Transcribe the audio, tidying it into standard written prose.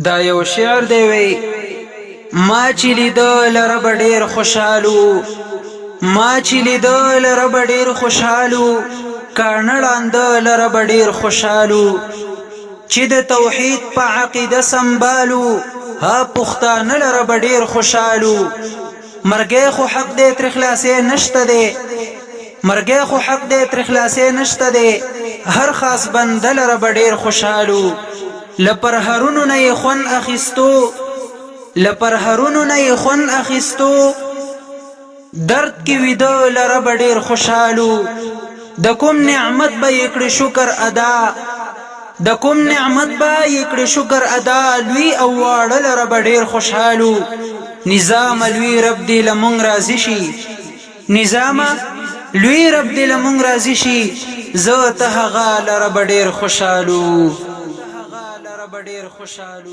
دا یو شعر دی وی ما چې لیدل رب ډیر خوشحالو ما چې لیدل رب ډیر خوشحالو کانړاند رب ډیر خوشحالو چې د توحید په عقیده سمبالو ها پښتانه رب ډیر خوشحالو مرګه خو حق دې تر خلاصې نشته دی مرګه خو حق دې تر خلاصې نشته دی هر خاص بندل رب ډیر خوشحالو لپر هرونو نه خون اخیستو لپر هرونو نه خون اخیستو درد کی ویدو لرب ډیر خوشحالو د کوم نعمت به یکړه شکر ادا د کوم نعمت به یکړه شکر ادا لوی او واړه لرب ډیر خوشحالو نظام لوی رب دې لمون راضی شي نظام لوی رب دې لمون راضی شي زه ته غا لرب ډیر خوشحالو